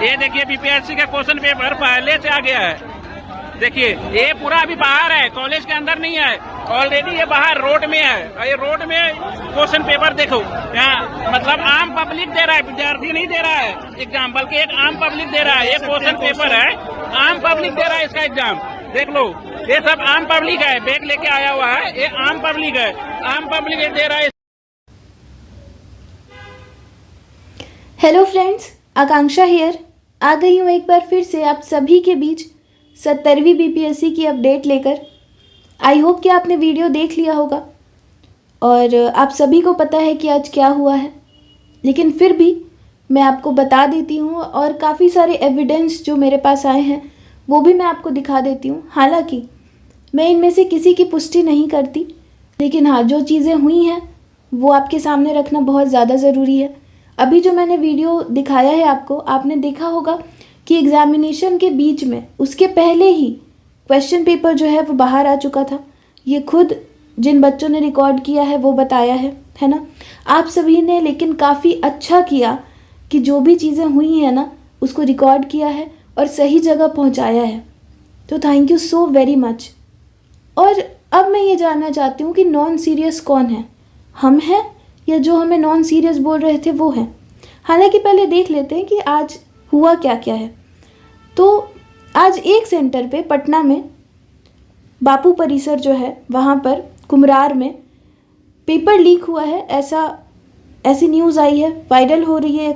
ये देखिए बीपीएससी का क्वेश्चन पेपर पहले से आ गया है। देखिए ये पूरा अभी बाहर है, कॉलेज के अंदर नहीं है, ऑलरेडी ये बाहर रोड में है। और ये रोड में क्वेश्चन पेपर देखो, यहाँ मतलब आम पब्लिक दे रहा है, विद्यार्थी नहीं दे रहा है एग्जाम, बल्कि एक आम पब्लिक दे रहा है। ये क्वेश्चन पेपर है, आम पब्लिक दे रहा है इसका एग्जाम। देख लो, ये सब आम पब्लिक है, बैग लेके आया हुआ है, ये आम पब्लिक है, आम पब्लिक ये दे रहा है। हेलो फ्रेंड्स, आकांक्षा हियर आ गई हूँ एक बार फिर से आप सभी के बीच 70वीं बीपीएससी की अपडेट लेकर। आई होप कि आपने वीडियो देख लिया होगा और आप सभी को पता है कि आज क्या हुआ है, लेकिन फिर भी मैं आपको बता देती हूँ और काफ़ी सारे एविडेंस जो मेरे पास आए हैं वो भी मैं आपको दिखा देती हूँ। हालांकि मैं इनमें से किसी की पुष्टि नहीं करती, लेकिन हाँ, जो चीज़ें हुई हैं वो आपके सामने रखना बहुत ज़्यादा ज़रूरी है। अभी जो मैंने वीडियो दिखाया है आपको, आपने देखा होगा कि एग्ज़ामिनेशन के बीच में उसके पहले ही क्वेश्चन पेपर जो है वो बाहर आ चुका था। ये खुद जिन बच्चों ने रिकॉर्ड किया है वो बताया है ना। आप सभी ने लेकिन काफ़ी अच्छा किया कि जो भी चीज़ें हुई हैं ना उसको रिकॉर्ड किया है और सही जगह पहुंचाया है, तो thank you so very much. और अब मैं ये जानना चाहती हूँ कि नॉन सीरियस कौन है, हम हैं या जो हमें नॉन सीरियस बोल रहे थे वो हैं। हालांकि पहले देख लेते हैं कि आज हुआ क्या क्या है। तो आज एक सेंटर पे पटना में बापू परिसर जो है वहाँ पर कुम्हरार में पेपर लीक हुआ है, ऐसी न्यूज़ आई है, वायरल हो रही है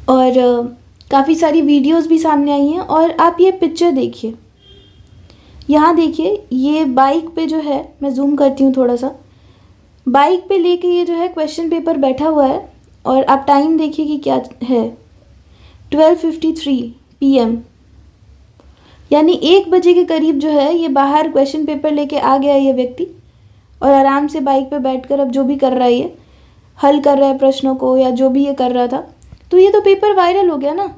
और काफ़ी सारी वीडियोस भी सामने आई हैं। और आप ये पिक्चर देखिए, यहाँ देखिए, ये बाइक पे जो है, मैं जूम करती हूँ थोड़ा सा, बाइक पे लेके ये जो है क्वेश्चन पेपर बैठा हुआ है और आप टाइम देखिए कि क्या है, 12:53 PM, यानी 1 बजे के करीब जो है ये बाहर क्वेश्चन पेपर लेके आ गया ये व्यक्ति और आराम से बाइक पे बैठकर अब जो भी कर रहा है, ये हल कर रहा है प्रश्नों को या जो भी ये कर रहा था। तो ये तो पेपर वायरल हो गया ना।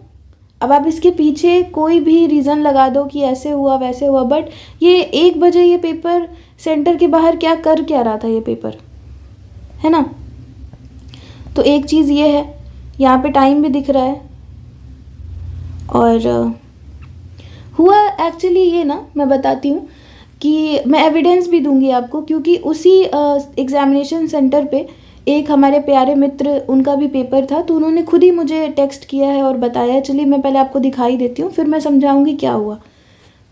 अब आप इसके पीछे कोई भी रीज़न लगा दो कि ऐसे हुआ वैसे हुआ, बट ये 1 बजे ये पेपर सेंटर के बाहर क्या रहा था ये पेपर, है ना। तो एक चीज़ ये है, यहाँ पे टाइम भी दिख रहा है। और हुआ एक्चुअली ये ना, मैं बताती हूँ कि मैं एविडेंस भी दूंगी आपको, क्योंकि उसी एग्ज़ामिनेशन सेंटर पे एक हमारे प्यारे मित्र, उनका भी पेपर था, तो उन्होंने खुद ही मुझे टेक्स्ट किया है और बताया। चलिए मैं पहले आपको दिखाई देती हूँ, फिर मैं समझाऊंगी क्या हुआ।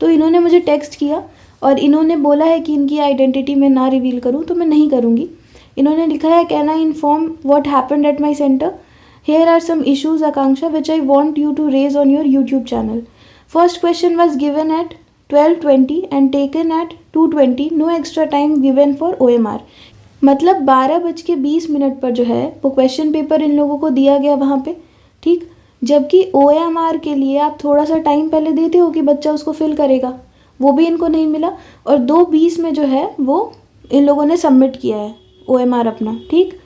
तो इन्होंने मुझे टेक्स्ट किया और इन्होंने बोला है कि इनकी आइडेंटिटी मैं ना रिवील करूँ, तो मैं नहीं करूँगी। इन्होंने लिखा है, can I inform what happened at my centre, here are some issues Akanksha which I want you to raise on your YouTube channel. First question was given at 12:20 and taken at 2:20, no extra time given for OMR। मतलब 12:20 पर जो है वो question paper in लोगों को दिया गया वहाँ पे, ठीक। जबकि OMR के लिए आप थोड़ा सा टाइम पहले देते हो कि बच्चा उसको फिल करेगा, वो भी इनको नहीं मिला। और 2:20 में जो है वो इन लोगों ने सबमिट किया है OMR अपना, ठीक।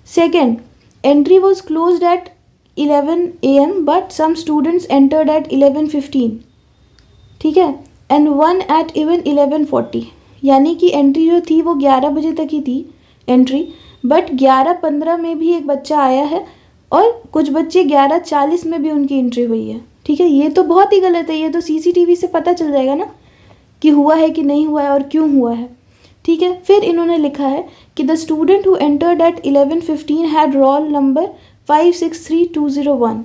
Second, entry was closed at 11 AM but some students entered at 11:15, ठीक है, एंड वन एट इवन 11:40, यानी कि एंट्री जो थी वो 11 बजे तक ही थी एंट्री, बट 11:15 में भी एक बच्चा आया है और कुछ बच्चे 11:40 में भी उनकी एंट्री हुई है, ठीक है। ये तो बहुत ही गलत है, ये तो CCTV से पता चल जाएगा ना कि हुआ है कि नहीं हुआ है और क्यों हुआ है, ठीक है। फिर इन्होंने लिखा है कि the student who entered at 11:15 had roll number 563201,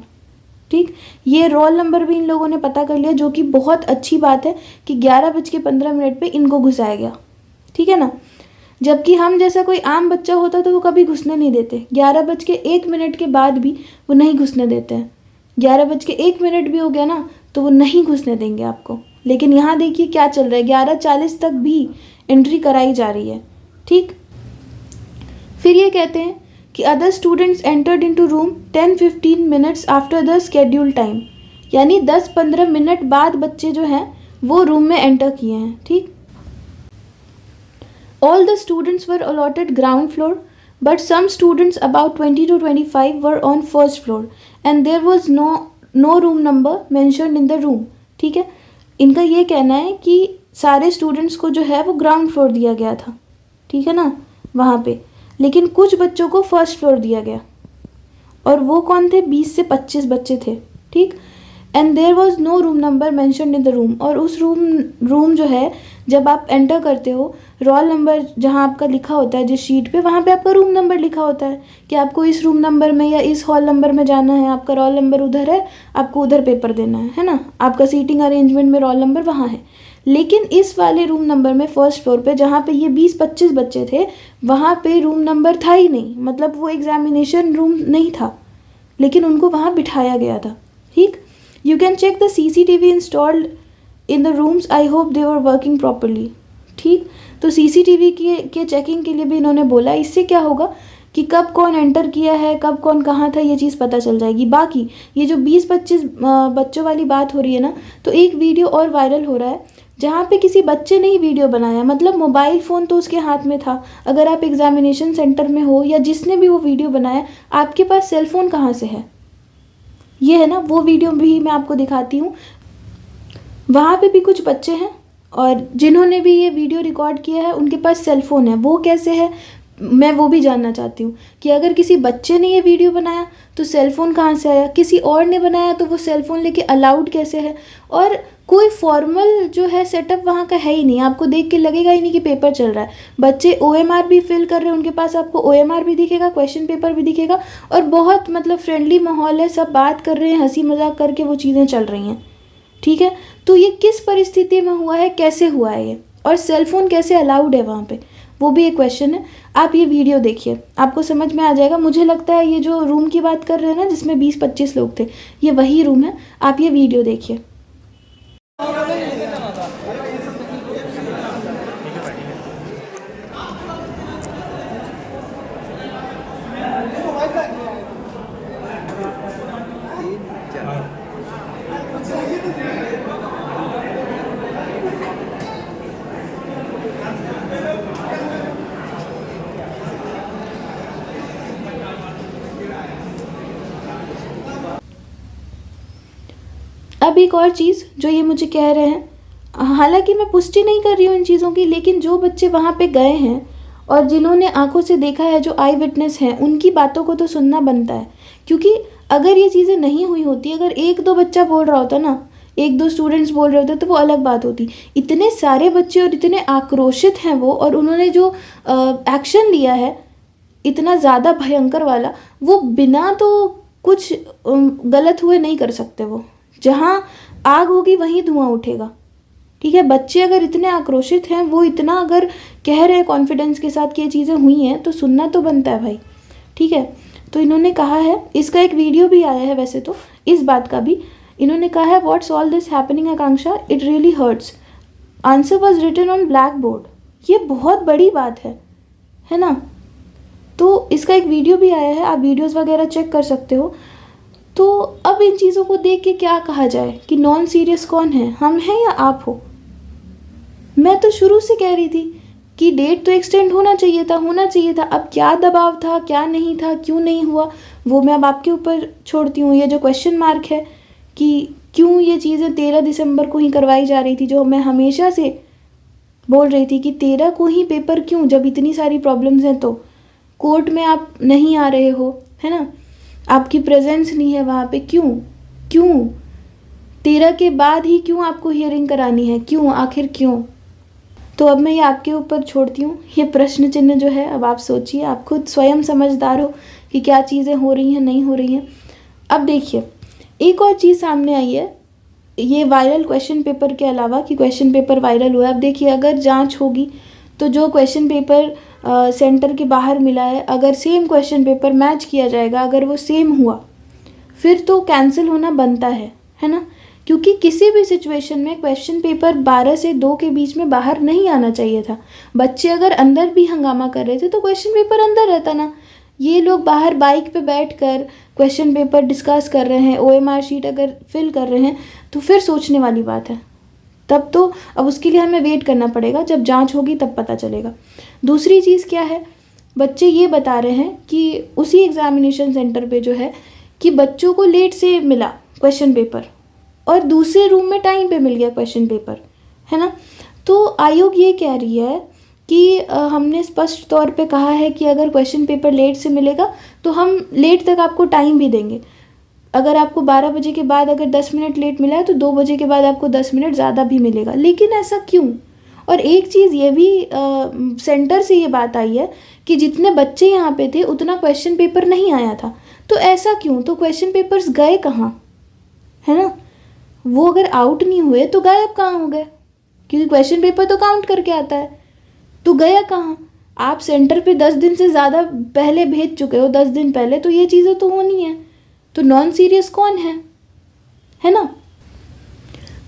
ठीक। ये रोल नंबर भी इन लोगों ने पता कर लिया, जो कि बहुत अच्छी बात है कि 11:15 पे इनको घुसाया गया, ठीक है ना। जबकि हम जैसा कोई आम बच्चा होता तो वो कभी घुसने नहीं देते, 11:01 के बाद भी वो नहीं घुसने देते हैं। 11:01 भी हो गया ना तो वो नहीं घुसने देंगे आपको। लेकिन यहाँ देखिए क्या चल रहा है, 11:40 तक भी एंट्री कराई जा रही है, ठीक। फिर ये कहते हैं कि other students entered into room 10-15 minutes after the schedule time, यानी 10-15 मिनट बाद बच्चे जो हैं वो रूम में एंटर किए हैं, ठीक। All the students were allotted ground floor but some students about 20 to 25 were on first floor and there was no room number mentioned in the room, ठीक है। इनका ये कहना है कि सारे स्टूडेंट्स को जो है वो ग्राउंड फ्लोर दिया गया था, ठीक है ना, वहाँ पे, लेकिन कुछ बच्चों को फर्स्ट फ्लोर दिया गया। और वो कौन थे, 20 से 25 बच्चे थे, ठीक। And there was no room number mentioned in the room, और उस रूम जो है जब आप एंटर करते हो, रोल नंबर जहाँ आपका लिखा होता है जिस शीट पे, वहाँ पे आपका रूम नंबर लिखा होता है कि आपको इस रूम नंबर में या इस हॉल नंबर में जाना है, आपका रोल नंबर उधर है, आपको उधर पेपर देना है ना, आपका सीटिंग अरेंजमेंट में रोल नंबर वहाँ है। लेकिन इस वाले रूम नंबर में फर्स्ट फ्लोर पे जहाँ पे ये 20-25 बच्चे थे, वहाँ पे रूम नंबर था ही नहीं, मतलब वो एग्जामिनेशन रूम नहीं था, लेकिन उनको वहाँ बिठाया गया था। ठीक। You can check the CCTV installed in the rooms, I hope they were working properly. ठीक। तो CCTV के चेकिंग के लिए भी इन्होंने बोला, इससे क्या होगा कि कब कौन एंटर किया है, कब कौन कहाँ था, ये चीज़ पता चल जाएगी। बाकी ये जो 20-25 बच्चों वाली बात हो रही है ना, तो एक वीडियो और वायरल हो रहा है जहाँ पे किसी बच्चे ने ही वीडियो बनाया, मतलब मोबाइल फ़ोन तो उसके हाथ में था। अगर आप एग्जामिनेशन सेंटर में हो या जिसने भी वो वीडियो बनाया, आपके पास सेल फ़ोन कहाँ से है? ये है ना, वो वीडियो भी मैं आपको दिखाती हूँ। वहाँ पे भी कुछ बच्चे हैं और जिन्होंने भी ये वीडियो रिकॉर्ड किया है उनके पास सेल फ़ोन है। वो कैसे है, मैं वो भी जानना चाहती हूँ कि अगर किसी बच्चे ने ये वीडियो बनाया तो सेल फ़ोन कहाँ से आया, किसी और ने बनाया तो वो सेल फ़ोन लेके अलाउड कैसे है? और कोई फॉर्मल जो है सेटअप वहाँ का है ही नहीं, आपको देख के लगेगा ही नहीं कि पेपर चल रहा है। बच्चे OMR भी फिल कर रहे हैं, उनके पास आपको OMR भी दिखेगा, क्वेश्चन पेपर भी दिखेगा, और बहुत मतलब फ्रेंडली माहौल है, सब बात कर रहे हैं, हंसी मजाक करके वो चीज़ें चल रही हैं। ठीक है, तो ये किस परिस्थिति में हुआ है, कैसे हुआ है ये, और सेल फ़ोन कैसे अलाउड है वहाँ पे, वो भी एक क्वेश्चन है। आप ये वीडियो देखिए, आपको समझ में आ जाएगा। मुझे लगता है ये जो रूम की बात कर रहे हैं ना, जिसमें 20-25 लोग थे, ये वही रूम है। आप ये वीडियो देखिए। अब एक और चीज़ जो ये मुझे कह रहे हैं, हालांकि मैं पुष्टि नहीं कर रही हूँ इन चीज़ों की, लेकिन जो बच्चे वहाँ पे गए हैं और जिन्होंने आंखों से देखा है, जो आई विटनेस हैं, उनकी बातों को तो सुनना बनता है। क्योंकि अगर ये चीज़ें नहीं हुई होती, अगर 1-2 बच्चा बोल रहा होता ना, 1-2 स्टूडेंट्स बोल रहे होते, तो वो अलग बात होती। इतने सारे बच्चे और इतने आक्रोशित हैं वो, और उन्होंने जो एक्शन लिया है इतना ज़्यादा भयंकर वाला, वो बिना तो कुछ गलत हुए नहीं कर सकते। वो जहाँ आग होगी वहीं धुआं उठेगा। ठीक है, बच्चे अगर इतने आक्रोशित हैं, वो इतना अगर कह रहे हैं कॉन्फिडेंस के साथ कि ये चीज़ें हुई हैं, तो सुनना तो बनता है भाई। ठीक है, तो इन्होंने कहा है, इसका एक वीडियो भी आया है वैसे तो, इस बात का भी। इन्होंने कहा है, what's all this happening Akanksha, it really hurts, answer was written on black board. ये बहुत बड़ी बात है ना। तो इसका एक वीडियो भी आया है, आप वीडियोज़ वगैरह चेक कर सकते हो। तो अब इन चीज़ों को देख के क्या कहा जाए कि नॉन सीरियस कौन है, हम हैं या आप हो? मैं तो शुरू से कह रही थी कि डेट तो एक्सटेंड होना चाहिए था। अब क्या दबाव था, क्या नहीं था, क्यों नहीं हुआ, वो मैं अब आपके ऊपर छोड़ती हूँ। ये जो क्वेश्चन मार्क है कि क्यों ये चीज़ें 13 दिसंबर को ही करवाई जा रही थी, जो मैं हमेशा से बोल रही थी कि 13 को ही पेपर क्यों, जब इतनी सारी प्रॉब्लम्स हैं, तो कोर्ट में आप नहीं आ रहे हो, है ना, आपकी प्रेजेंस नहीं है वहाँ पे, क्यों 13 के बाद ही क्यों आपको हियरिंग करानी है, क्यों, आखिर क्यों? तो अब मैं ये आपके ऊपर छोड़ती हूँ। ये प्रश्न चिन्ह जो है, अब आप सोचिए, आप खुद स्वयं समझदार हो कि क्या चीज़ें हो रही हैं, नहीं हो रही हैं। अब देखिए, एक और चीज़ सामने आई है, ये वायरल क्वेश्चन पेपर के अलावा, कि क्वेश्चन पेपर वायरल हुआ है। अब देखिए, अगर जांच होगी तो जो क्वेश्चन पेपर सेंटर के बाहर मिला है, अगर सेम क्वेश्चन पेपर मैच किया जाएगा, अगर वो सेम हुआ, फिर तो कैंसिल होना बनता है ना। क्योंकि किसी भी सिचुएशन में क्वेश्चन पेपर 12 से 2 के बीच में बाहर नहीं आना चाहिए था। बच्चे अगर अंदर भी हंगामा कर रहे थे तो क्वेश्चन पेपर अंदर रहता ना। ये लोग बाहर बाइक पे बैठकर क्वेश्चन पेपर डिस्कस कर रहे हैं, OMR शीट अगर फिल कर रहे हैं, तो फिर सोचने वाली बात है। तब तो अब उसके लिए हमें वेट करना पड़ेगा, जब जांच होगी तब पता चलेगा। दूसरी चीज़ क्या है, बच्चे ये बता रहे हैं कि उसी एग्जामिनेशन सेंटर पे जो है कि बच्चों को लेट से मिला क्वेश्चन पेपर और दूसरे रूम में टाइम पे मिल गया क्वेश्चन पेपर, है ना। तो आयोग ये कह रही है कि हमने स्पष्ट तौर पे कहा है कि अगर क्वेश्चन पेपर लेट से मिलेगा तो हम लेट तक आपको टाइम भी देंगे। अगर आपको 12 बजे के बाद अगर 10 मिनट लेट मिला है तो 2 बजे के बाद आपको 10 मिनट ज़्यादा भी मिलेगा। लेकिन ऐसा क्यों? और एक चीज़ ये भी सेंटर से ये बात आई है कि जितने बच्चे यहाँ पे थे उतना क्वेश्चन पेपर नहीं आया था। तो ऐसा क्यों? तो क्वेश्चन पेपर्स गए कहाँ, है ना? वो अगर आउट नहीं हुए तो गायब कहाँ हो गए? क्योंकि क्वेश्चन पेपर तो काउंट करके आता है, तो गया कहाँ? आप सेंटर पे 10 दिन से ज़्यादा पहले भेज चुके हो, 10 दिन पहले, तो ये चीज़ें तो होनी है। तो नॉन सीरियस कौन है ना?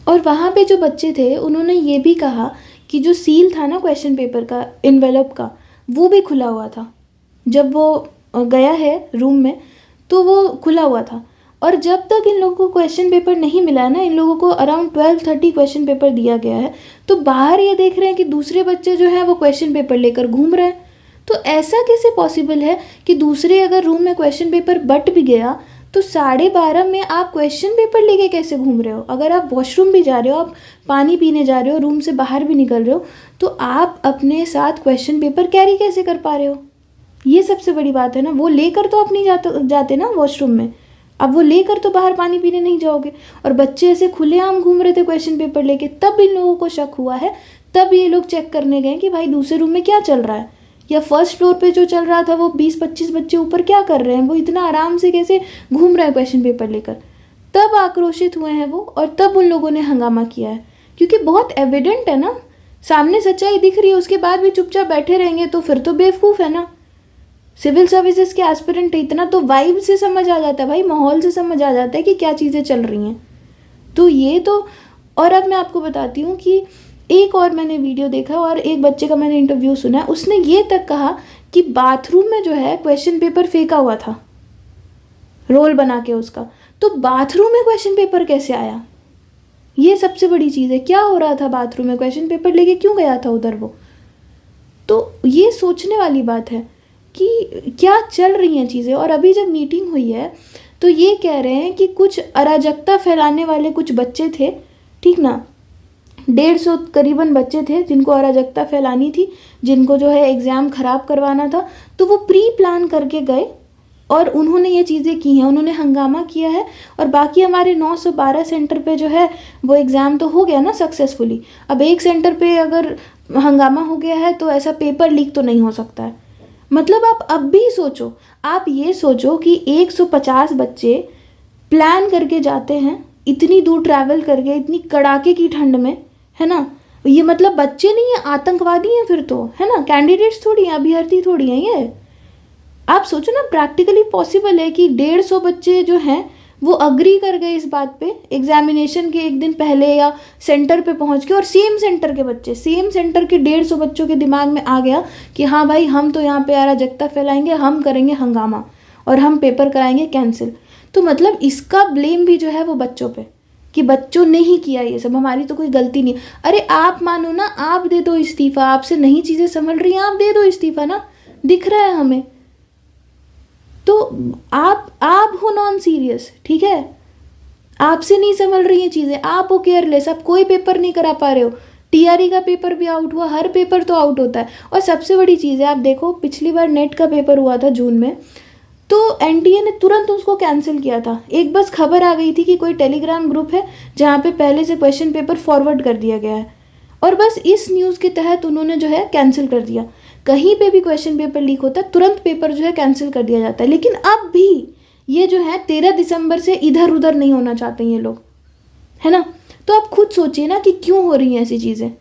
और वहाँ पे जो बच्चे थे उन्होंने ये भी कहा कि जो सील था ना क्वेश्चन पेपर का, इन्वेलप का, वो भी खुला हुआ था। जब वो गया है रूम में तो वो खुला हुआ था। और जब तक इन लोगों को क्वेश्चन पेपर नहीं मिला है ना, इन लोगों को अराउंड 12-30 क्वेश्चन पेपर दिया गया है, तो बाहर ये देख रहे हैं कि दूसरे बच्चे जो हैं वो क्वेश्चन पेपर लेकर घूम रहे हैं। तो ऐसा कैसे पॉसिबल है कि दूसरे अगर रूम में क्वेश्चन पेपर बट भी गया तो 12:30 में आप क्वेश्चन पेपर लेके कैसे घूम रहे हो? अगर आप वॉशरूम भी जा रहे हो, आप पानी पीने जा रहे हो, रूम से बाहर भी निकल रहे हो, तो आप अपने साथ क्वेश्चन पेपर कैरी कैसे कर पा रहे हो? ये सबसे बड़ी बात है ना। वो लेकर तो आप नहीं जाते ना वॉशरूम में, अब वो लेकर तो बाहर पानी पीने नहीं जाओगे। और बच्चे ऐसे खुलेआम घूम रहे थे क्वेश्चन पेपर लेके, तब इन लोगों को शक हुआ है, तब ये लोग चेक करने गए कि भाई दूसरे रूम में क्या चल रहा है, या फर्स्ट फ्लोर पे जो चल रहा था वो 20-25 बच्चे ऊपर क्या कर रहे हैं, वो इतना आराम से कैसे घूम रहे हैं क्वेश्चन पेपर लेकर। तब आक्रोशित हुए हैं वो, और तब उन लोगों ने हंगामा किया है। क्योंकि बहुत एविडेंट है ना, सामने सच्चाई दिख रही है, उसके बाद भी चुपचाप बैठे रहेंगे तो फिर तो बेवकूफ़ है ना। सिविल सर्विसेज के एस्पिरेंट इतना तो वाइब से समझ आ जाता है भाई, माहौल से समझ आ जाता है कि क्या चीज़ें चल रही हैं। तो ये तो, और अब मैं आपको बताती हूँ कि एक और मैंने वीडियो देखा और एक बच्चे का मैंने इंटरव्यू सुना, उसने ये तक कहा कि बाथरूम में जो है क्वेश्चन पेपर फेंका हुआ था रोल बना के उसका, तो बाथरूम में क्वेश्चन पेपर कैसे आया? ये सबसे बड़ी चीज़ है। क्या हो रहा था बाथरूम में? क्वेश्चन पेपर लेके क्यों गया था उधर वो? तो ये सोचने वाली बात है कि क्या चल रही हैं चीज़ें। और अभी जब मीटिंग हुई है तो ये कह रहे हैं कि कुछ अराजकता फैलाने वाले कुछ बच्चे थे, ठीक ना, 150 करीबन बच्चे थे जिनको अराजकता फैलानी थी, जिनको जो है एग्ज़ाम ख़राब करवाना था, तो वो प्री प्लान करके गए और उन्होंने ये चीज़ें की हैं, उन्होंने हंगामा किया है। और बाकी हमारे 912 सेंटर पे जो है वो एग्ज़ाम तो हो गया ना सक्सेसफुली। अब एक सेंटर पे अगर हंगामा हो गया है तो ऐसा पेपर लीक तो नहीं हो सकता है। मतलब आप अब भी सोचो, आप ये सोचो कि 150 बच्चे प्लान करके जाते हैं, इतनी दूर ट्रैवल करके, इतनी कड़ाके की ठंड में, है ना। ये मतलब बच्चे नहीं हैं, आतंकवादी हैं फिर तो, है ना, कैंडिडेट्स थोड़ी हैं, अभ्यर्थी थोड़ी हैं ये। आप सोचो ना, प्रैक्टिकली पॉसिबल है कि 150 बच्चे जो हैं वो अग्री कर गए इस बात पे एग्जामिनेशन के एक दिन पहले या सेंटर पे पहुंच के, और सेम सेंटर के बच्चे, सेम सेंटर के 150 बच्चों के दिमाग में आ गया कि हाँ भाई हम तो यहाँ पे अराजकता फैलाएंगे, हम करेंगे हंगामा और हम पेपर कराएंगे कैंसिल। तो मतलब इसका ब्लेम भी जो है वो बच्चों पे, कि बच्चों ने ही किया ये सब, हमारी तो कोई गलती नहीं। अरे आप मानो ना, आप दे दो इस्तीफा, आपसे नहीं चीज़ें संभल रही हैं, आप दे दो इस्तीफा ना, दिख रहा है हमें। तो आप हो नॉन सीरियस, ठीक है, आपसे नहीं संभल रही हैं चीज़ें, आप हो केयरलेस, आप कोई पेपर नहीं करा पा रहे हो। टीआरई का पेपर भी आउट हुआ, हर पेपर तो आउट होता है। और सबसे बड़ी चीज़ है, आप देखो पिछली बार नेट का पेपर हुआ था जून में, तो एनटीए ने तुरंत उसको कैंसिल किया था। एक बस खबर आ गई थी कि कोई टेलीग्राम ग्रुप है जहाँ पे पहले से क्वेश्चन पेपर फॉरवर्ड कर दिया गया है, और बस इस न्यूज़ के तहत उन्होंने जो है कैंसिल कर दिया। कहीं पे भी क्वेश्चन पेपर लीक होता है तुरंत पेपर जो है कैंसिल कर दिया जाता है। लेकिन अब भी ये जो है 13 दिसंबर से इधर उधर नहीं होना चाहते ये लोग, है ना। तो आप खुद सोचिए ना कि क्यों हो रही हैं ऐसी चीज़ें।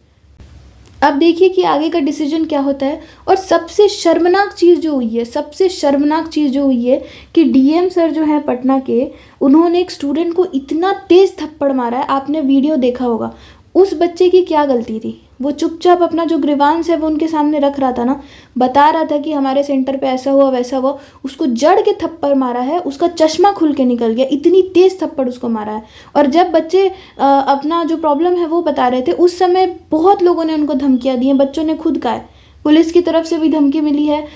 अब देखिए कि आगे का डिसीजन क्या होता है। और सबसे शर्मनाक चीज़ जो हुई है, सबसे शर्मनाक चीज़ जो हुई है कि डीएम सर जो हैं पटना के, उन्होंने एक स्टूडेंट को इतना तेज़ थप्पड़ मारा है, आपने वीडियो देखा होगा। उस बच्चे की क्या गलती थी? वो चुपचाप अपना जो ग्रीवांस है वो उनके सामने रख रहा था ना, बता रहा था कि हमारे सेंटर पे ऐसा हुआ वैसा हुआ। उसको जड़ के थप्पड़ मारा है, उसका चश्मा खुल के निकल गया, इतनी तेज़ थप्पड़ उसको मारा है। और जब बच्चे अपना जो प्रॉब्लम है वो बता रहे थे, उस समय बहुत लोगों ने उनको धमकियाँ दी हैं, बच्चों ने खुद कहा है। पुलिस की तरफ से भी धमकी मिली है,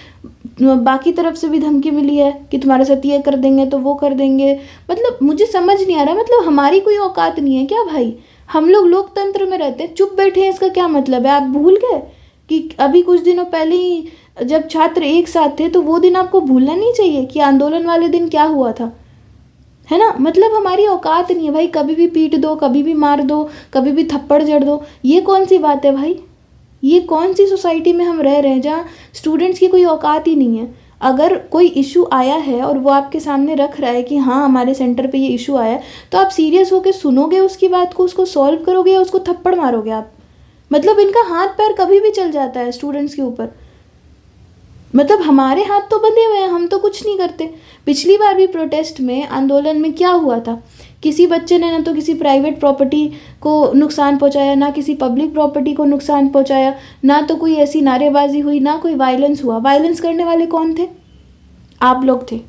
बाकी तरफ से भी धमकी मिली है कि तुम्हारे साथ ये कर देंगे तो वो कर देंगे। मतलब मुझे समझ नहीं आ रहा, मतलब हमारी कोई औकात नहीं है क्या भाई? हम लोग लोकतंत्र में रहते हैं, चुप बैठे हैं, इसका क्या मतलब है? आप भूल गए कि अभी कुछ दिनों पहले ही जब छात्र एक साथ थे तो वो दिन आपको भूलना नहीं चाहिए कि आंदोलन वाले दिन क्या हुआ था। है ना। मतलब हमारी औकात नहीं है भाई, कभी भी पीट दो, कभी भी मार दो, कभी भी थप्पड़ जड़ दो। ये कौन सी बात है भाई? ये कौन सी सोसाइटी में हम रह रहे हैं जहाँ स्टूडेंट्स की कोई औकात ही नहीं है। अगर कोई इशू आया है और वो आपके सामने रख रहा है कि हाँ हमारे सेंटर पे ये इशू आया है, तो आप सीरियस होकर सुनोगे उसकी बात को, उसको सॉल्व करोगे या उसको थप्पड़ मारोगे आप? मतलब इनका हाथ पैर कभी भी चल जाता है स्टूडेंट्स के ऊपर। मतलब हमारे हाथ तो बंधे हुए हैं, हम तो कुछ नहीं करते। पिछली बार भी प्रोटेस्ट में, आंदोलन में क्या हुआ था? किसी बच्चे ने ना तो किसी प्राइवेट प्रॉपर्टी को नुकसान पहुंचाया, ना किसी पब्लिक प्रॉपर्टी को नुकसान पहुंचाया, ना तो कोई ऐसी नारेबाजी हुई, ना कोई वायलेंस हुआ। वायलेंस करने वाले कौन थे? आप लोग थे,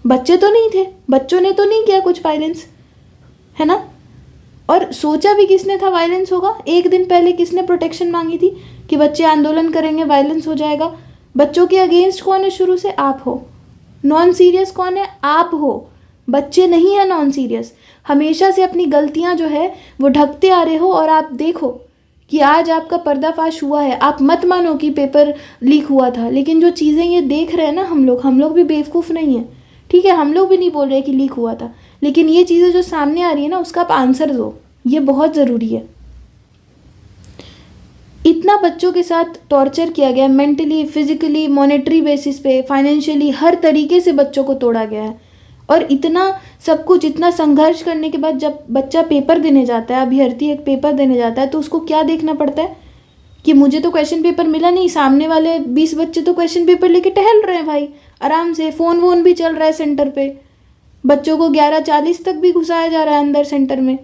बच्चे तो नहीं थे। बच्चों ने तो नहीं किया कुछ वायलेंस, है ना। और सोचा भी किसने था वायलेंस होगा? एक दिन पहले किसने प्रोटेक्शन मांगी थी कि बच्चे आंदोलन करेंगे, वायलेंस हो जाएगा? बच्चों के अगेंस्ट कौन है शुरू से? आप हो। नॉन सीरियस कौन है? आप हो। बच्चे नहीं है नॉन सीरियस। हमेशा से अपनी गलतियां जो है वो ढकते आ रहे हो, और आप देखो कि आज आपका पर्दाफाश हुआ है। आप मत मानो कि पेपर लीक हुआ था, लेकिन जो चीज़ें ये देख रहे हैं ना हम लोग भी बेवकूफ़ नहीं है, ठीक है। हम लोग भी नहीं बोल रहे कि लीक हुआ था, लेकिन ये चीज़ें जो सामने आ रही है ना, उसका आप आंसर दो। ये बहुत ज़रूरी है। इतना बच्चों के साथ टॉर्चर किया गया, मेंटली, फिजिकली, मॉनेटरी बेसिस पे, फाइनेंशियली, हर तरीके से बच्चों को तोड़ा गया है। और इतना सब कुछ, इतना संघर्ष करने के बाद जब बच्चा पेपर देने जाता है, अभ्यर्थी एक पेपर देने जाता है, तो उसको क्या देखना पड़ता है कि मुझे तो क्वेश्चन पेपर मिला नहीं, सामने वाले 20 बच्चे तो क्वेश्चन पेपर लेके टहल रहे हैं भाई आराम से, फ़ोन वोन भी चल रहा है सेंटर पे। बच्चों को 11:40 तक भी घुसाया जा रहा है अंदर सेंटर में,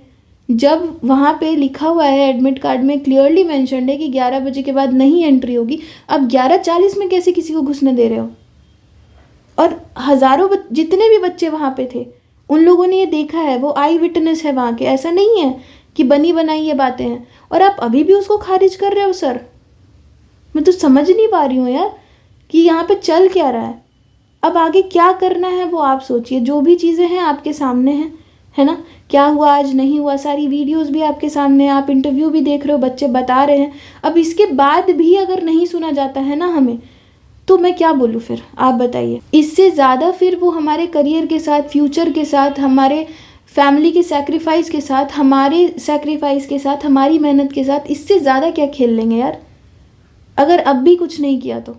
जब वहाँ पे लिखा हुआ है एडमिट कार्ड में क्लियरली मेंशन्ड है कि 11 बजे के बाद नहीं एंट्री होगी। अब 11:40 में कैसे किसी को घुसने दे रहे हो? और हज़ारों जितने भी बच्चे वहाँ पे थे, उन लोगों ने ये देखा है, वो आई विटनेस है वहाँ के। ऐसा नहीं है कि बनी बनाई ये बातें हैं, और आप अभी भी उसको खारिज कर रहे हो सर। मैं तो समझ नहीं पा रही हूँ यार कि यहाँ पे चल क्या रहा है। अब आगे क्या करना है वो आप सोचिए। जो भी चीज़ें हैं आपके सामने हैं, है ना। क्या हुआ आज, नहीं हुआ, सारी वीडियोस भी आपके सामने हैं, आप इंटरव्यू भी देख रहे हो, बच्चे बता रहे हैं। अब इसके बाद भी अगर नहीं सुना जाता है ना हमें, तो मैं क्या बोलूँ फिर, आप बताइए। इससे ज़्यादा फिर वो हमारे करियर के साथ, फ्यूचर के साथ, हमारे फैमिली के सेक्रीफाइस के साथ, हमारे सेक्रीफाइस के साथ, हमारी मेहनत के साथ, इससे ज़्यादा क्या खेल लेंगे यार, अगर अब भी कुछ नहीं किया तो।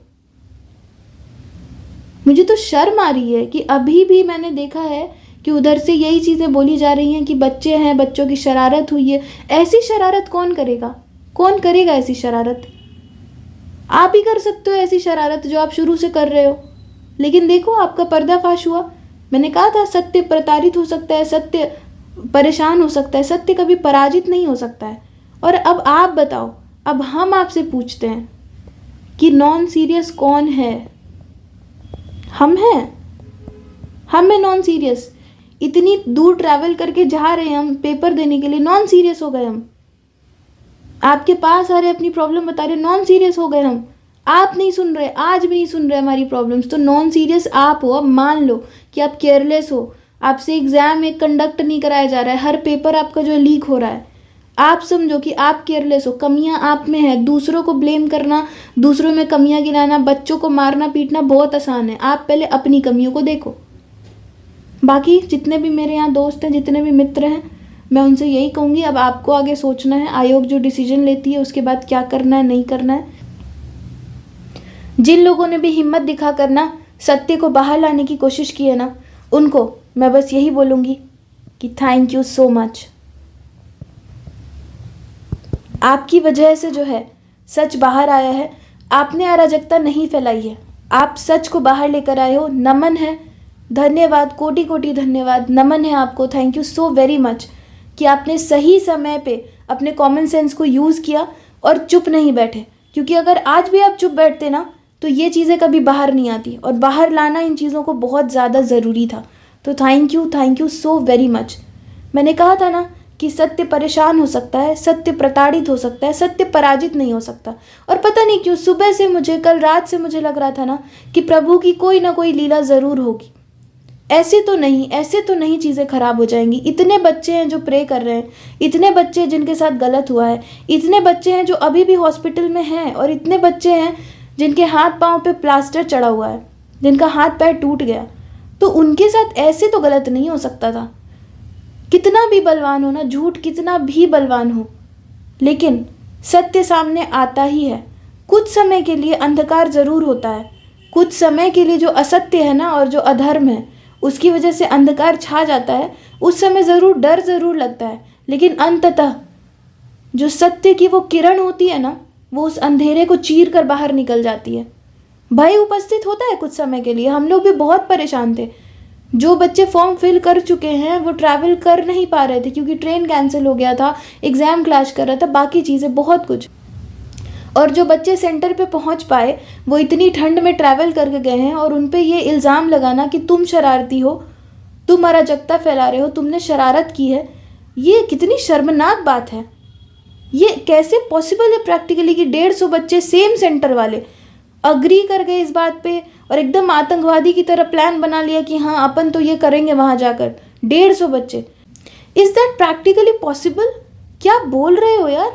मुझे तो शर्म आ रही है कि अभी भी मैंने देखा है कि उधर से यही चीज़ें बोली जा रही हैं कि बच्चे हैं, बच्चों की शरारत हुई है। ऐसी शरारत कौन करेगा? कौन करेगा ऐसी शरारत? आप ही कर सकते हो ऐसी शरारत जो आप शुरू से कर रहे हो। लेकिन देखो आपका पर्दाफाश हुआ। मैंने कहा था सत्य प्रताड़ित हो सकता है, सत्य परेशान हो सकता है, सत्य कभी पराजित नहीं हो सकता है। और अब आप बताओ, अब हम आपसे पूछते हैं कि नॉन सीरियस कौन है? हम हैं नॉन सीरियस। इतनी दूर ट्रैवल करके जा रहे हैं हम पेपर देने के लिए, नॉन सीरियस हो गए हम। आपके पास आ रहे अपनी प्रॉब्लम बता रहे, नॉन सीरियस हो गए हम। आप नहीं सुन रहे, आज भी नहीं सुन रहे हमारी प्रॉब्लम्स, तो नॉन सीरियस आप हो। अब मान लो कि आप केयरलेस हो, आपसे एग्जाम एक कंडक्ट नहीं कराया जा रहा है, हर पेपर आपका जो लीक हो रहा है, आप समझो कि आप केयरलेस हो, कमियां आप में है। दूसरों को ब्लेम करना, दूसरों में कमियां गिनाना, बच्चों को मारना पीटना बहुत आसान है। आप पहले अपनी कमियों को देखो। बाकी जितने भी मेरे यहाँ दोस्त हैं, जितने भी मित्र हैं, मैं उनसे यही कहूँगी, अब आपको आगे सोचना है। आयोग जो डिसीजन लेती है उसके बाद क्या करना है, नहीं करना है। जिन लोगों ने भी हिम्मत दिखा कर ना सत्य को बाहर लाने की कोशिश की है ना, उनको मैं बस यही बोलूँगी कि थैंक यू सो मच। आपकी वजह से जो है सच बाहर आया है। आपने अराजकता नहीं फैलाई है, आप सच को बाहर लेकर आए हो। नमन है, धन्यवाद, कोटि कोटि धन्यवाद, नमन है आपको। Thank you so very much कि आपने सही समय पे अपने कॉमन सेंस को यूज़ किया और चुप नहीं बैठे। क्योंकि अगर आज भी आप चुप बैठते ना, तो ये चीज़ें कभी बाहर नहीं आती, और बाहर लाना इन चीज़ों को बहुत ज़्यादा ज़रूरी था। तो thank you so very much. मैंने कहा था ना कि सत्य परेशान हो सकता है, सत्य प्रताड़ित हो सकता है, सत्य पराजित नहीं हो सकता। और पता नहीं क्यों सुबह से मुझे, कल रात से मुझे लग रहा था ना कि प्रभु की कोई ना कोई लीला ज़रूर होगी। ऐसे तो नहीं चीज़ें खराब हो जाएंगी। इतने बच्चे हैं जो प्रे कर रहे हैं, इतने बच्चे जिनके साथ गलत हुआ है, इतने बच्चे हैं जो अभी भी हॉस्पिटल में हैं, और इतने बच्चे हैं जिनके हाथ पाँव पे प्लास्टर चढ़ा हुआ है, जिनका हाथ पैर टूट गया। तो उनके साथ ऐसे तो गलत नहीं हो सकता था। कितना भी बलवान हो ना, झूठ कितना भी बलवान हो, लेकिन सत्य सामने आता ही है। कुछ समय के लिए अंधकार ज़रूर होता है, कुछ समय के लिए जो असत्य है ना और जो अधर्म है उसकी वजह से अंधकार छा जाता है। उस समय ज़रूर डर ज़रूर लगता है, लेकिन अंततः जो सत्य की वो किरण होती है ना, वो उस अंधेरे को चीर कर बाहर निकल जाती है। भय उपस्थित होता है कुछ समय के लिए। हम लोग भी बहुत परेशान थे। जो बच्चे फॉर्म फिल कर चुके हैं वो ट्रैवल कर नहीं पा रहे थे क्योंकि ट्रेन कैंसिल हो गया था, एग्ज़ाम क्लैश कर रहा था, बाकी चीज़ें बहुत कुछ। और जो बच्चे सेंटर पे पहुंच पाए वो इतनी ठंड में ट्रैवल करके गए हैं, और उन पे ये इल्ज़ाम लगाना कि तुम शरारती हो, तुम अराजकता फैला रहे हो, तुमने शरारत की है, ये कितनी शर्मनाक बात है। ये कैसे पॉसिबल है प्रैक्टिकली कि 150 बच्चे सेम सेंटर वाले अग्री कर गए इस बात पे और एकदम आतंकवादी की तरह प्लान बना लिया कि हाँ अपन तो ये करेंगे वहाँ जाकर। 150 बच्चे, इज़ दैट प्रैक्टिकली पॉसिबल? क्या बोल रहे हो यार,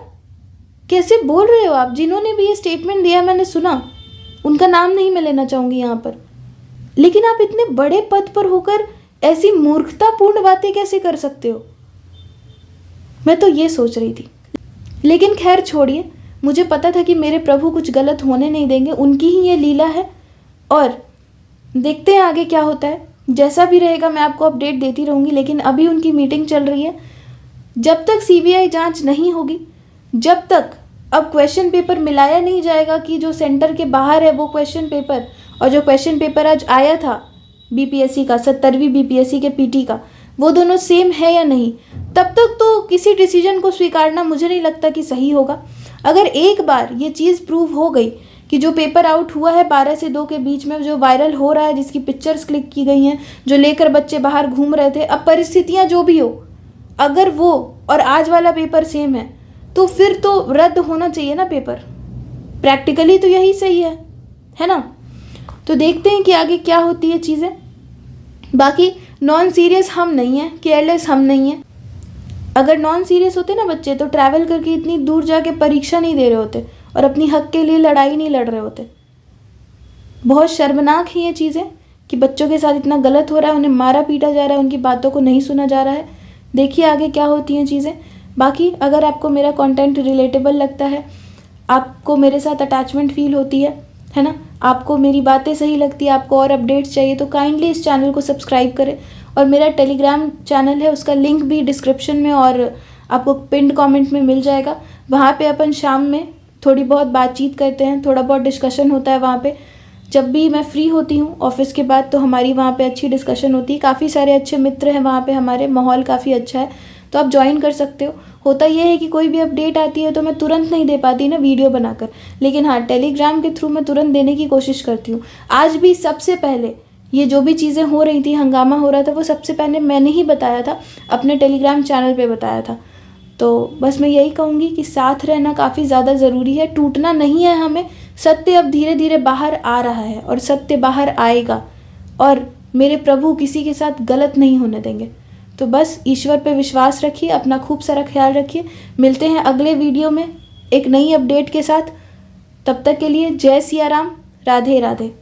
कैसे बोल रहे हो आप? जिन्होंने भी ये स्टेटमेंट दिया मैंने सुना, उनका नाम नहीं मैं लेना चाहूँगी यहाँ पर, लेकिन आप इतने बड़े पद पर होकर ऐसी मूर्खतापूर्ण बातें कैसे कर सकते हो? मैं तो ये सोच रही थी। लेकिन खैर छोड़िए, मुझे पता था कि मेरे प्रभु कुछ गलत होने नहीं देंगे, उनकी ही ये लीला है और देखते हैं आगे क्या होता है। जैसा भी रहेगा मैं आपको अपडेट देती रहूँगी, लेकिन अभी उनकी मीटिंग चल रही है। जब तक सीबीआई जांच नहीं होगी, जब तक अब क्वेश्चन पेपर मिलाया नहीं जाएगा कि जो सेंटर के बाहर है वो क्वेश्चन पेपर और जो क्वेश्चन पेपर आज आया था बीपीएससी का, 70वीं बीपीएससी के पीटी का, वो दोनों सेम है या नहीं, तब तक तो किसी डिसीजन को स्वीकारना मुझे नहीं लगता कि सही होगा। अगर एक बार ये चीज़ प्रूव हो गई कि जो पेपर आउट हुआ है 12 से 2 के बीच में, जो वायरल हो रहा है, जिसकी पिक्चर्स क्लिक की गई हैं, जो लेकर बच्चे बाहर घूम रहे थे, अब परिस्थितियाँ जो भी हो, अगर वो और आज वाला पेपर सेम है तो फिर तो रद्द होना चाहिए ना पेपर। प्रैक्टिकली तो यही सही है ना? तो देखते हैं कि आगे क्या होती है चीज़ें। बाकी नॉन सीरियस हम नहीं हैं, केयरलेस हम नहीं हैं। अगर नॉन सीरियस होते ना बच्चे तो ट्रैवल करके इतनी दूर जाके परीक्षा नहीं दे रहे होते और अपनी हक के लिए लड़ाई नहीं लड़ रहे होते। बहुत शर्मनाक है ये चीज़ें कि बच्चों के साथ इतना गलत हो रहा है, उन्हें मारा पीटा जा रहा है, उनकी बातों को नहीं सुना जा रहा है। देखिए आगे क्या होती हैं चीज़ें। बाकी अगर आपको मेरा कंटेंट रिलेटेबल लगता है, आपको मेरे साथ अटैचमेंट फील होती है ना, आपको मेरी बातें सही लगती है, आपको और अपडेट्स चाहिए, तो काइंडली इस चैनल को सब्सक्राइब करें। और मेरा टेलीग्राम चैनल है, उसका लिंक भी डिस्क्रिप्शन में और आपको पिंड कमेंट में मिल जाएगा। वहाँ पे अपन शाम में थोड़ी बहुत बातचीत करते हैं, थोड़ा बहुत डिस्कशन होता है वहाँ पे। जब भी मैं फ्री होती हूँ ऑफिस के बाद तो हमारी वहाँ पे अच्छी डिस्कशन होती है। काफ़ी सारे अच्छे मित्र हैं वहाँ पे, हमारे माहौल काफ़ी अच्छा है, तो आप ज्वाइन कर सकते हो। होता यह है कि कोई भी अपडेट आती है तो मैं तुरंत नहीं दे पाती ना वीडियो बनाकर, लेकिन हाँ टेलीग्राम के थ्रू मैं तुरंत देने की कोशिश करती हूँ। आज भी सबसे पहले ये जो भी चीज़ें हो रही थी, हंगामा हो रहा था, वो सबसे पहले मैंने ही बताया था, अपने टेलीग्राम चैनल पे बताया था। तो बस मैं यही कहूँगी कि साथ रहना काफ़ी ज़्यादा ज़रूरी है, टूटना नहीं है हमें। सत्य अब धीरे धीरे बाहर आ रहा है और सत्य बाहर आएगा, और मेरे प्रभु किसी के साथ गलत नहीं होने देंगे। तो बस ईश्वर पे विश्वास रखिए, अपना खूब सारा ख्याल रखिए। मिलते हैं अगले वीडियो में एक नई अपडेट के साथ। तब तक के लिए जय सिया राम, राधे राधे।